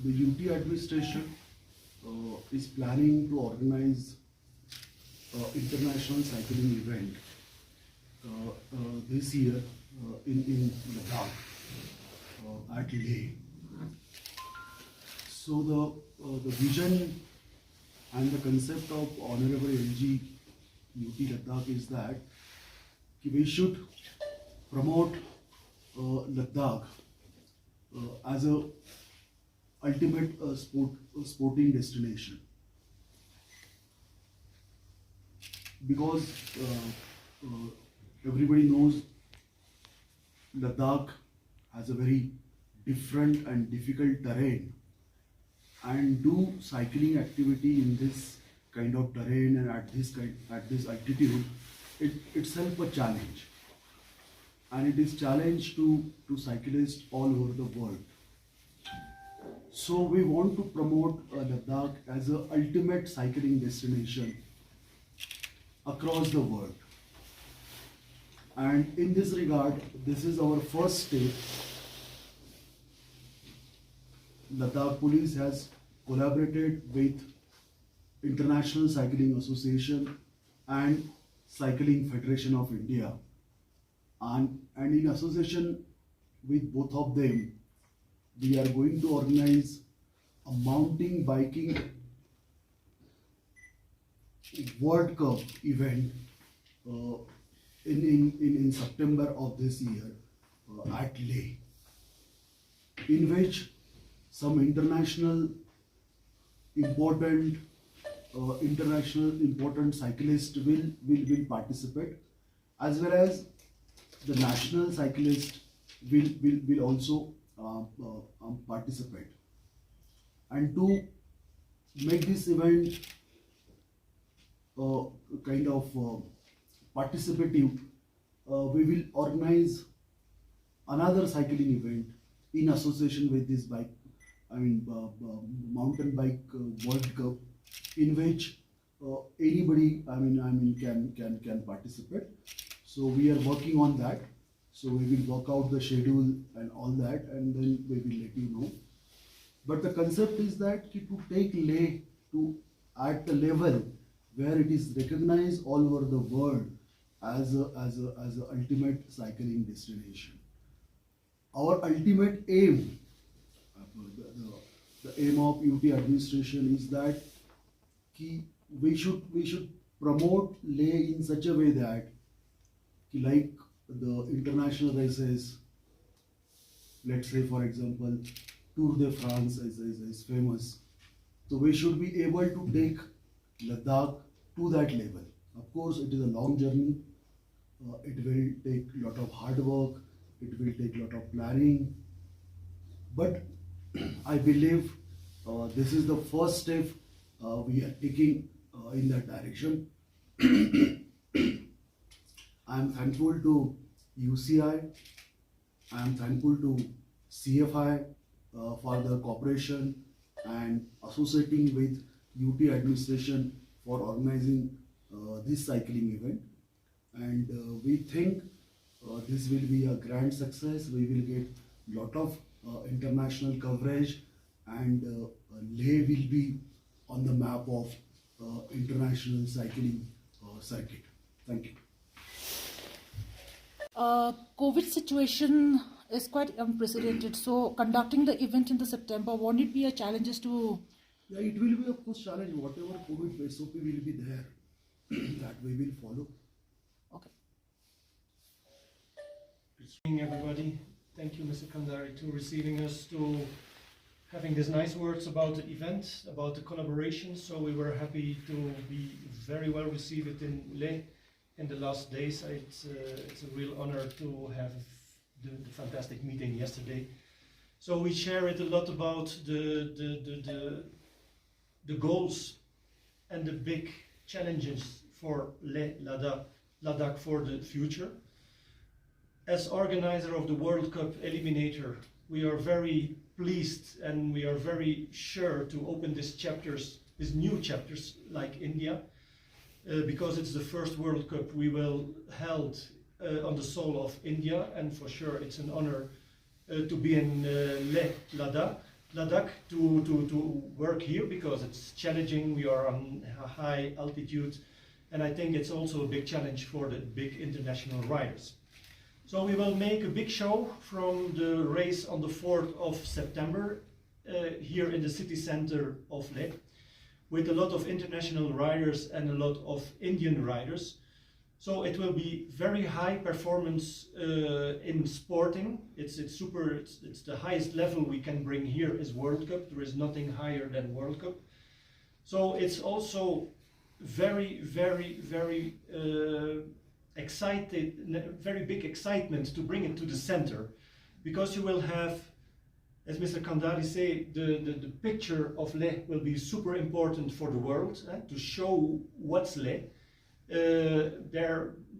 the UT administration is planning to organize international cycling event this year in Ladakh at Leh. So the vision and the concept of Honorable LG UT Ladakh is that we should promote Ladakh as a ultimate sporting destination, because everybody knows Ladakh has a very different and difficult terrain, and do cycling activity in this kind of terrain and at this altitude, it itself a challenge, and it is challenge to cyclists all over the world. So we want to promote Ladakh as a ultimate cycling destination across the world. And in this regard, this is our first step. Ladakh Police has collaborated with International Cycling Association and Cycling Federation of India. And in association with both of them, we are going to organize a mountain biking World Cup event in September of this year at Leh, in which some international important cyclists will participate, as well as the national cyclists will also participate. And to make this event kind of participative, we will organize another cycling event in association with this mountain bike World Cup, in which anybody can participate. So we are working on that. So we will work out the schedule and all that, and then we will let you know. But the concept is that to take Leh to at the level where it is recognized all over the world as a ultimate cycling destination. Our ultimate aim, the aim of UT administration is that we should promote Leh in such a way that like the international races, let's say for example Tour de France is famous, so we should be able to take Ladakh to that level. Of course, it is a long journey. It will take a lot of hard work. It will take a lot of planning. But I believe this is the first step we are taking in that direction. I am thankful to UCI. I am thankful to CFI for the cooperation and associating with UT administration for organizing this cycling event. And we think this will be a grand success. We will get lot of international coverage, and Leh will be on the map of international cycling circuit. Thank you. COVID situation is quite unprecedented. So conducting the event in the September, won't it be a challenge to? Yeah, it will be of course challenge. Whatever COVID SOP will be there, that we will follow. Okay. Good evening, everybody. Thank you, Mr. Kandari, to receiving us, to having these nice words about the event, about the collaboration. So we were happy to be very well received in Leh in the last days. It's a real honor to have the fantastic meeting yesterday. So we share it a lot about the goals and the big challenges for Leh Ladakh for the future. As organizer of the World Cup Eliminator, we are very pleased and we are very sure to open these new chapters like India, because it's the first World Cup we will held on the soil of India, and for sure it's an honor to be in Leh Ladakh. Ladakh to work here because it's challenging. We are on a high altitude, and I think it's also a big challenge for the big international riders. So we will make a big show from the race on the 4th of September here in the city center of Leh, with a lot of international riders and a lot of Indian riders. So it will be very high performance in sporting. It's the highest level we can bring here is World Cup. There is nothing higher than World Cup. So it's also very big excitement to bring it to the center, because you will have, as Mr. Kandari say, the picture of Leh will be super important for the world to show what's Leh.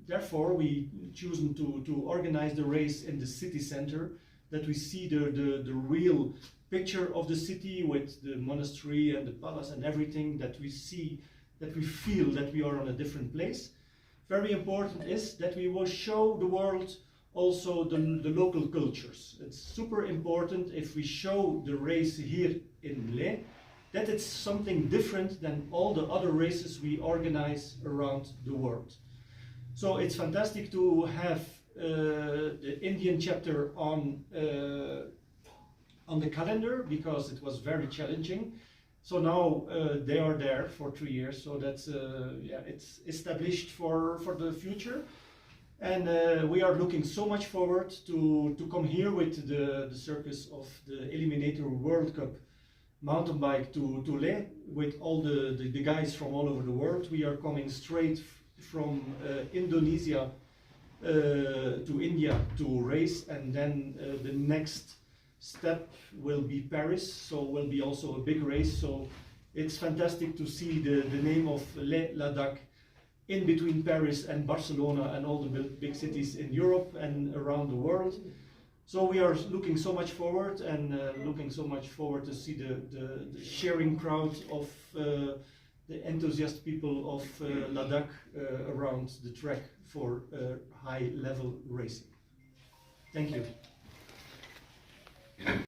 Therefore, we chosen to organize the race in the city center, that we see the real picture of the city with the monastery and the palace and everything, that we see, that we feel that we are on a different place. Very important is that we will show the world also the local cultures. It's super important if we show the race here in Leh, that it's something different than all the other races we organize around the world. So it's fantastic to have the Indian chapter on the calendar, because it was very challenging. So now they are there for 3 years, so that's it's established for the future. And we are looking so much forward to come here with the circus of the Eliminator World Cup mountain bike to Leh, with all the guys from all over the world. We are coming straight from Indonesia to India to race, and then the next step will be Paris, so will be also a big race. So it's fantastic to see the name of Leh Ladakh in between Paris and Barcelona and all the big cities in Europe and around the world. So we are looking so much forward, and looking so much forward to see the sharing crowd of the enthusiast people of Ladakh around the track for high level racing. Thank you.